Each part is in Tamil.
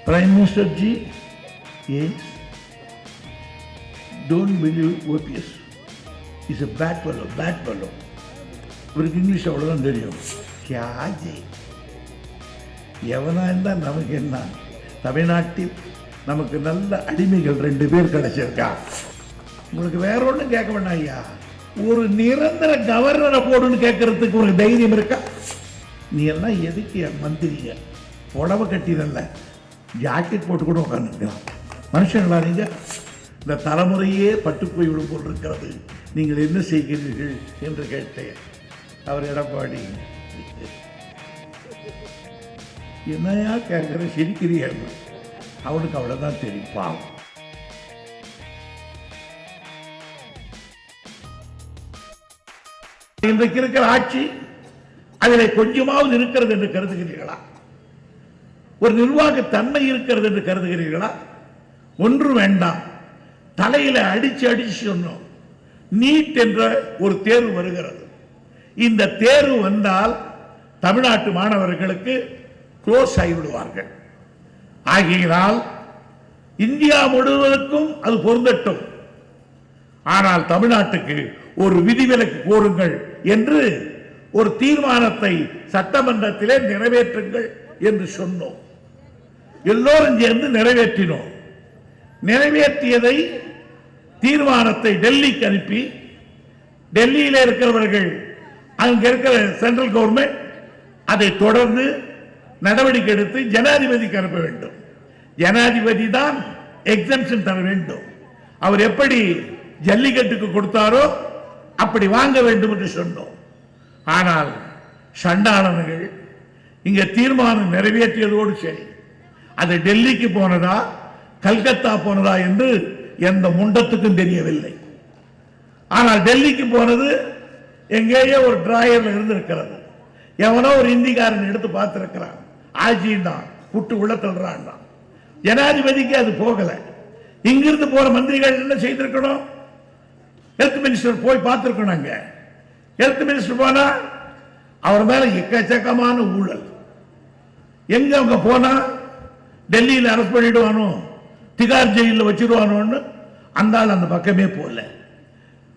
Prime Minister Ji, yes, don't believe OPS. He's a bad fellow, bad fellow. இவருக்கு இங்கிலீஷ் அவ்வளோதான் தெரியும். கியாஜி எவனா இருந்தால் நமக்கு என்ன? தமிழ்நாட்டில் நமக்கு நல்ல அடிமைகள் 2 பேர் கிடைச்சிருக்கா. உங்களுக்கு வேற ஒன்றும் கேட்க வேண்டாம் ஐயா. ஒரு நிரந்தர கவர்னரை போடுன்னு கேட்கறதுக்கு ஒரு தைரியம் இருக்கா? நீ எல்லாம் எதுக்கு மந்திரிங்க? புடவை கட்டிதல்ல, ஜாக்கெட் போட்டு கூட உட்காந்துருக்கலாம். மனுஷங்களா நீங்கள்? இந்த தலைமுறையே பட்டு போய் விடும் போல் இருக்கிறது. நீங்கள் என்ன செய்கிறீர்கள் என்று கேட்டேன். அவர் எடப்பாடி, என்னையா கேட்குற, சிரிக்கிறீர்கள்? அவனுக்கு அவ்வளோதான் தெரியும். பாவம். இன்றைக்கு இருக்கிற ஆட்சி அதில் கொஞ்சமாவது இருக்கிறது என்று கருதுகிறீர்களா? ஒரு நிர்வாக தன்மை இருக்கிறது என்று கருதுகிறீர்களா? ஒன்று வேண்டாம். தலையில அடிச்சு அடிச்சு சொன்னோம். நீட் என்ற ஒரு தேர்வு வருகிறது. இந்த தேர்வு வந்தால் தமிழ்நாட்டு மாணவர்களுக்கு க்ளோஸ் ஆகிவிடுவார்கள். ஆகியதால் இந்தியா முழுவதற்கும் அது பொருந்தட்டும், ஆனால் தமிழ்நாட்டுக்கு ஒரு விதிவிலக்கு கோருங்கள் என்று ஒரு தீர்மானத்தை சட்டமன்றத்திலே நிறைவேற்றுங்கள் என்று சொன்னோம். எல்லோரும் சேர்ந்து நிறைவேற்றினோம். நிறைவேற்றியதை தீர்மானத்தை டெல்லிக்கு அனுப்பி, டெல்லியில் இருக்கிறவர்கள், அங்க இருக்கிற சென்ட்ரல் கவர்மெண்ட் அதை தொடர்ந்து நடவடிக்கை எடுத்து ஜனாதிபதிக்கு அனுப்ப வேண்டும். ஜனாதிபதி தான் எக்ஸம்ஷன் தர வேண்டும். அவர் எப்படி ஜல்லிக்கட்டுக்கு கொடுத்தாரோ அப்படி வாங்க வேண்டும் என்று சொன்னோம். ஆனால் சண்டாளர்கள் இங்க தீர்மானம் நிறைவேற்றியதோடு சரி, அது டெல்லிக்கு போனதா கல்கத்தா போனதா என்று எந்த முண்டத்துக்கும் தெரியவில்லை. ஆனால் டெல்லிக்கு போனது எங்கேயோ ஒரு டிராயர்ல இருந்திருக்கிறது. எவனோ ஒரு இந்திக்காரன் எடுத்து பார்த்திருக்கிறான். ஆஜின்னா புட்டு உள்ள தள்ளுறான். ஜனாதிபதிக்கு அது போகல. இங்கிருந்து போற மந்திரிகள் என்ன செய்திருக்கணும்? ஹெல்த் மினிஸ்டர் போய் பார்த்திருக்கணும். அங்க ஹெல்த் மினிஸ்டர் போனா அவர் மேல எக்கச்சக்கமான ஊழல். எங்க அவங்க போனா டெல்லியில் அரெஸ்ட் பண்ணிடுவானோ, திகார் ஜெயிலில் வச்சிருவானோன்னு அந்த ஆள் அந்த பக்கமே போல.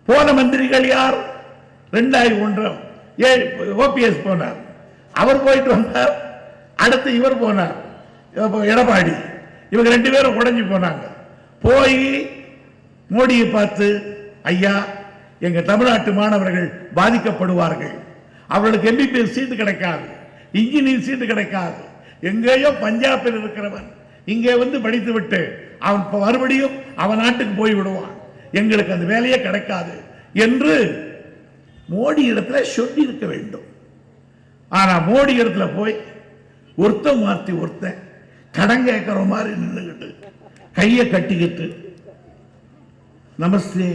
போன மந்திரிகள் யார்? 2001 ஓபிஎஸ் போனார், அவர் போயிட்டு வந்தார். அடுத்து இவர் போனார், எடப்பாடி. இவங்க 2 பேரும் உடஞ்சி போனாங்க. போய் மோடியை பார்த்து, ஐயா, எங்க தமிழ்நாட்டு மாணவர்கள் பாதிக்கப்படுவார்கள், அவர்களுக்கு எம்பிபிஎஸ் சீட்டு கிடைக்காது, இன்ஜினியரிங் சீட்டு கிடைக்காது. எங்கேயோ பஞ்சாபில் இருக்கிறவன் இங்கே வந்து படித்து விட்டு அவன் மறுபடியும் அவன் நாட்டுக்கு போய் விடுவான், எங்களுக்கு அந்த வேலையே கிடைக்காது என்று மோடி இடத்துல சொல்லி இருக்க வேண்டும். ஆனா மோடி இடத்துல போய் ஒருத்தன் மாற்றி ஒருத்தன் கடன் கேட்கிற மாதிரி நின்றுகிட்டு கையை கட்டிக்கிட்டு, நமஸ்தே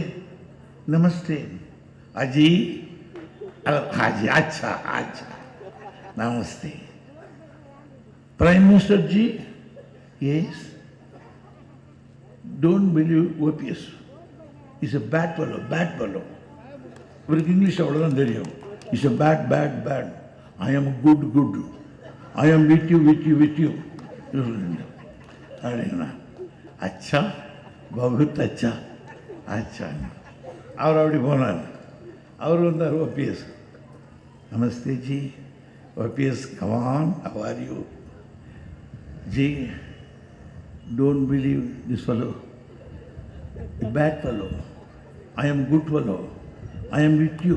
நமஸ்தே அஜி, हाजी, अच्छा अच्छा, नमस्ते. Prime Minister Ji, yes, don't believe OPS. He's a bad fellow, bad fellow. இவருக்கு இங்கிலீஷ் அவ்வளோதான் தெரியும். He's a bad, bad, bad. I am good, good. I am with you, with you, with you. அப்படின்னா அச்சா, பகுத் அச்சா, அச்சா. அவர் அப்படி போனார். அவர் வந்தார் OPS. Namaste G. OPS, come on, how are you? Ji, don't believe this fellow. A bad fellow. I am good fellow. I am with you.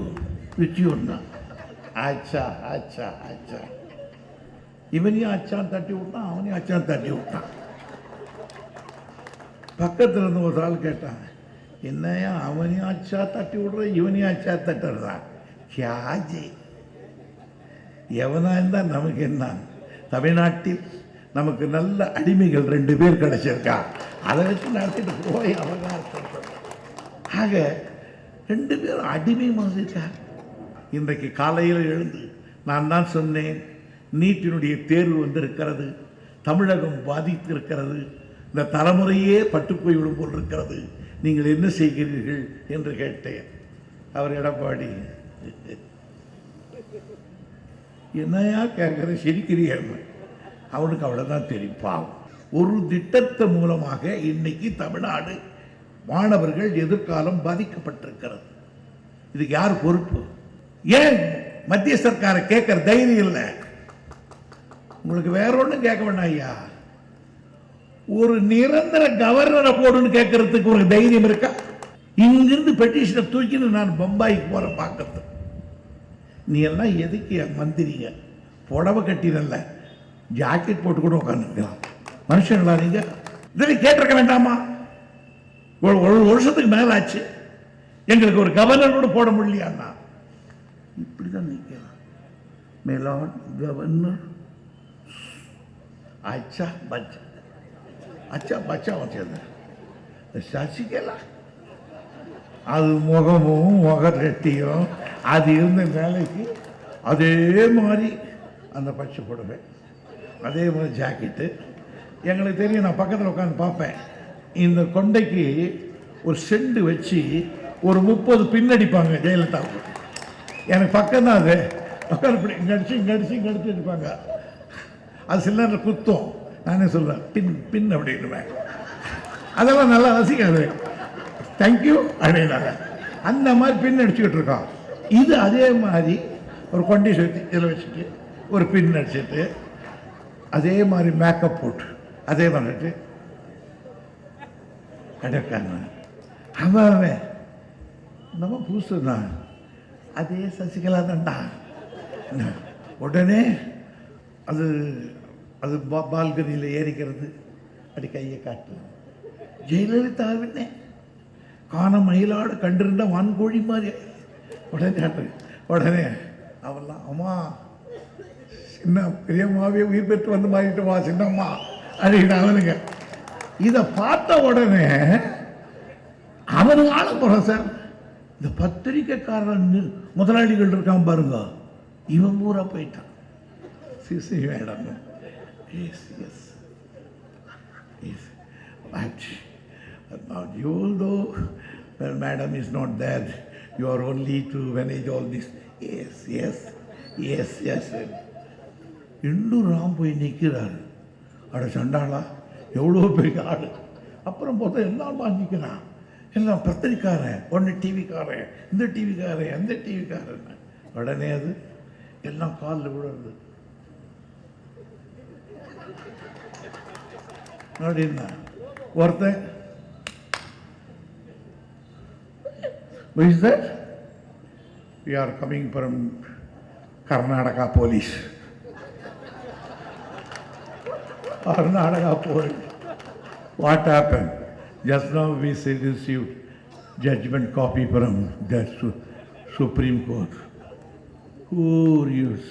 With you na. अच्छा अच्छा अच्छा. இவனையும் அச்சான் தட்டி விட்டான், அவனையும் அச்சான் தட்டி விட்டான். பக்கத்தில் இருந்து ஒரு ஆள் கேட்டான், என்னையா அவனையும் அச்சா தட்டி விடுற, இவனையும் அச்சா தட்டுறதான்? கியாஜி எவனா இருந்தால் நமக்கு என்ன? தமிழ்நாட்டில் நமக்கு நல்ல அடிமைகள் 2 பேர் கிடைச்சிருக்கா. அதை வச்சு நடத்திட்டு போய் அவகாசம். ஆக 2 பேரும் அடிமை மாதிரி இருக்கார். இன்றைக்கு காலையில் எழுந்து நான் தான் சொன்னேன், நீட்டினுடைய தேர்வு வந்திருக்கிறது, தமிழகம் பாதித்திருக்கிறது, இந்த தலைமுறையே பட்டுப்போய் விடும் போல் இருக்கிறது, நீங்கள் என்ன செய்கிறீர்கள் என்று கேட்டேன். அவர் எடப்பாடி, என்னையா கேட்குற, சிரிக்கிறீர்கள்? அவனுக்கு அவ்வளோதான் தெரியும். பாவம். ஒரு திட்டத்தை மூலமாக இன்னைக்கு தமிழ்நாடு மாணவர்கள் எதிர்காலம் பாதிக்கப்பட்டிருக்கிறது. இதுக்கு யார் பொறுப்பு? ஏன் மத்திய சர்க்காரை கேட்கிற தைரியம் இல்லை? உங்களுக்கு வேற ஒன்றும் கேட்க வேண்டாம் ஐயா, ஒரு நிரந்தர கவர்னரை போடுன்னு கேட்கறதுக்கு ஒரு தைரியம் இருக்கா? இங்கிருந்து பெட்டிஷனை தூக்கின்னு நான் பம்பாய்க்கு போற பார்க்கறது. நீ எல்லாம் எதுக்கு மந்திரிங்க? புடவை கட்டினல்ல, ஜாக்கெட் போட்டு கூட உட்காந்துருக்கலாம் மனுஷங்களா நீங்க? இதில் கேட்டிருக்க வேண்டாமா? ஒரு வருஷத்துக்கு மேல ஆச்சு, எங்களுக்கு ஒரு கவர்னர் கூட போட முடியலையா? இப்படிதான் நிற்கலாம். மேலான் கவர்னர் அச்சா பச்சா அச்சா பச்சா வச்சது சசிகலா, அது முகமும் முகரெட்டியும் அது இருந்த வேலைக்கு அதே மாதிரி அந்த பச்சை புடவை, அதே மாதிரி ஜாக்கெட்டு. எங்களுக்கு தெரியும், நான் பக்கத்தில் உட்காந்து பார்ப்பேன். இந்த கொண்டைக்கு ஒரு செண்டு வச்சு ஒரு 30 பின்னடிப்பாங்க ஜெயலலிதாவுக்கு. எனக்கு பக்கம் தான் அது. உட்காந்து இங்கே அடிச்சு இருப்பாங்க. அது சில நேரம் குத்தம். நானே சொல்லுவேன் பின் பின் அப்படின்னுவேன். அதெல்லாம் நல்லா ரசிக்காது. தேங்க்யூ அப்படின்னாங்க. அந்த மாதிரி பின் அடிச்சுக்கிட்டு இருக்கோம். இது அதே மாதிரி ஒரு கொண்டி சுற்றி இதில் வச்சுட்டு ஒரு பின் அடிச்சுட்டு அதே மாதிரி மேக்கப் போட்டு அதே பண்ணிட்டு அடக்காங்க. அவன் நம்ம புதுசு தான், அதே சசிகலா தான்டா. உடனே அது அது பால்கனியில் ஏறிக்கிறது, அப்படி கையை காட்டு. ஜெயலலிதாவின்னே காண மயிலாடு கண்டிருந்த வான்கோழி மாதிரி உடனே அவெல்லாம் அம்மா சின்ன பெரியம்மாவே உயிர் பெற்று வந்து மாறிட்டு வா சின்னம்மா அப்படின்னு அவனுங்க. இதை பார்த்த உடனே அவனுக்கு ஆள போகிறான் சார். இந்த பத்திரிக்கைக்காரன் முதலாளிகள் இருக்கான் பாருங்க, இவன் பூரா போயிட்டான். CC madam although madam is not there, you are only to manage all this. Yes. இன்னும் ராம் போய் நிற்கிறார். அட சண்டாளா, எவ்வளோ பெரிய ஆடு. அப்புறம் பார்த்தா எல்லாம் நிற்கிறான். எல்லாம் பத்திரிக்காரன், ஒன்று டிவிக்காரன், இந்த டிவிக்காரன், அந்த டிவிக்காரன். உடனே அது எல்லாம் காலில் விழுறது அப்படின்னா ஒருத்தன் Who is that? We are coming from Karnataka police. Karnataka police. What happened? Just now we received judgment copy from the Supreme Court. Who years?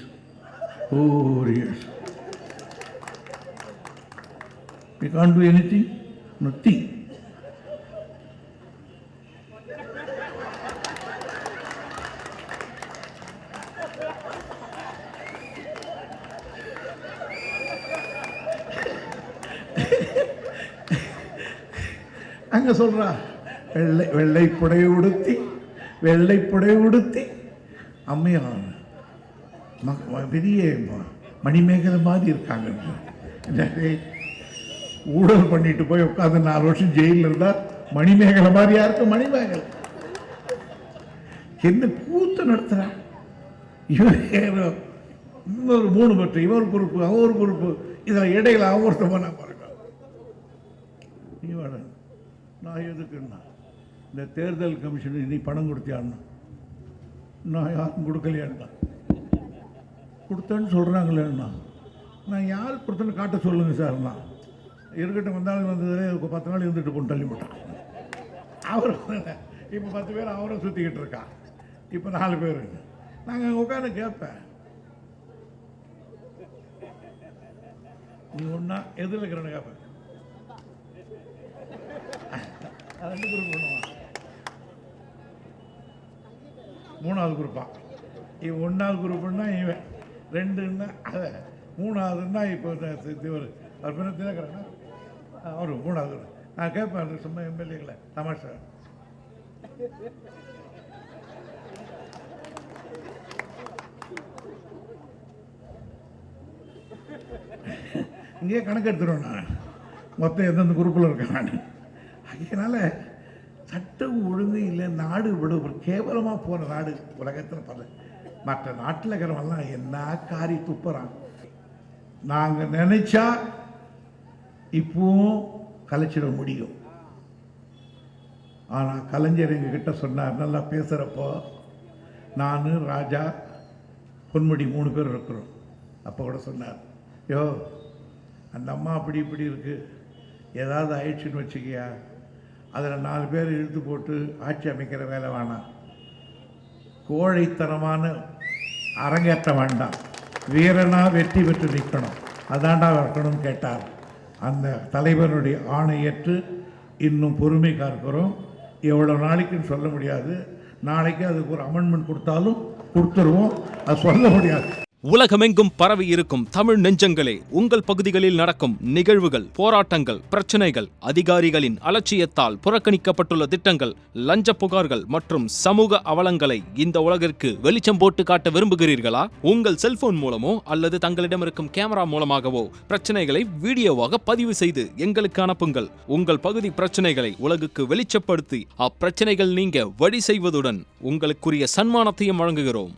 We can't do anything? Nothing. அங்க சொல்றா, வெள்ளை புடை உடுத்தி அம்மையார் பெரிய மணிமேகலை மாதிரி இருக்காங்க. ஊழல் பண்ணிட்டு போய் உட்காந்து 4 வருஷம் ஜெயிலில் இருந்தா மணிமேகலை மாதிரியா இருக்கு. மணிமேகலை என்ன கூத்து நடத்துறான். இவர் இன்னொரு 3 பேர், இவர் பொறுப்பு அவர் பொறுப்பு. இதில் இடையில அவர்த்தமான பாருங்க. நான் எதுக்குன்னா இந்த தேர்தல் கமிஷனுக்கு நீ பணம் கொடுத்தியான்னா, நான் யாருக்கும் கொடுக்கலையான்னா, கொடுத்தேன்னு சொல்கிறாங்களேண்ணா, நான் யாருக்கு கொடுத்தேன்னு காட்ட சொல்லுங்கள் சார்ண்ணா. இருக்கட்டும், வந்தாலும் வந்ததுலே 10 நாள் இருந்துட்டு போட்டு தள்ளி போட்டான். அவர் இப்போ 10 பேர் அவரை சுற்றிக்கிட்டு இருக்கான். இப்போ 4 பேர். நாங்கள் உட்காந்து கேட்பேன், நீ ஒன்றா எதில் இருக்கிறேன்னு கேட்பேன். 2 குரூப் பண்ணுவான், 3வது குரூப்பா. இவன் 1வது குரூப்புன்னா இவன், 2ன்னா அதை, 3வதுன்னா இப்போ இவர் அவர் பேர் தினகரனா, அவர் 3வது. நான் கேட்பேன் சும்மா எம்எல்ஏங்களை தமாஷா, இங்கேயே கணக்கு எடுத்துருவேன் நான். மொத்தம் எந்தெந்த குரூப்பில் இருக்கேன் நான். அதனால் சட்டம் ஒழுங்கு இல்லை, நாடு இவ்வளவு கேவலமாக போன நாடு உலகத்தில் பல. மற்ற நாட்டில் இருக்கிறவெல்லாம் என்ன காரி துப்புறான். நாங்கள் நினைச்சா இப்பவும் கலைச்சிட முடியும். ஆனால் கலைஞர் எங்ககிட்ட சொன்னார், நல்லா பேசுகிறப்போ நான் ராஜா பொன்முடி 3 பேர் இருக்கிறோம். அப்போ கூட சொன்னார், யோ அந்த அம்மா அப்படி இப்படி இருக்குது, ஏதாவது ஆயிடுச்சுன்னு வச்சுக்கியா, அதில் 4 பேர் இழுத்து போட்டு ஆட்சி அமைக்கிற வேலை வேணாம், கோழைத்தனமான அரங்கேற்ற வேண்டாம், வீரனா வெற்றி பெற்று நிற்கணும், அதாண்டா இருக்கணும்னு கேட்டார். அந்த தலைவருடைய ஆணையற்று இன்னும் பொறுமை காக்கிறோம். எவ்வளோ நாளைக்குன்னு சொல்ல முடியாது. நாளைக்கு அதுக்கு ஒரு அமெண்ட்மெண்ட் கொடுத்தாலும் கொடுத்துருவோம், அது சொல்ல முடியாது. உலகமெங்கும் பரவி இருக்கும் தமிழ் நெஞ்சங்களே, உங்கள் பகுதிகளில் நடக்கும் நிகழ்வுகள், போராட்டங்கள், பிரச்சனைகள், அதிகாரிகளின் அலட்சியத்தால் புறக்கணிக்கப்பட்டுள்ள திட்டங்கள், லஞ்ச புகார்கள் மற்றும் சமூக அவலங்களை இந்த உலகிற்கு வெளிச்சம் போட்டு காட்ட விரும்புகிறீர்களா? உங்கள் செல்போன் மூலமோ அல்லது தங்களிடம் இருக்கும் கேமரா மூலமாகவோ பிரச்சனைகளை வீடியோவாக பதிவு செய்து எங்களுக்கு அனுப்புங்கள். உங்கள் பகுதி பிரச்சனைகளை உலகுக்கு வெளிச்சப்படுத்தி அப்பிரச்சனைகள் நீங்க வழி செய்வதுடன் உங்களுக்குரிய சன்மானத்தையும் வழங்குகிறோம்.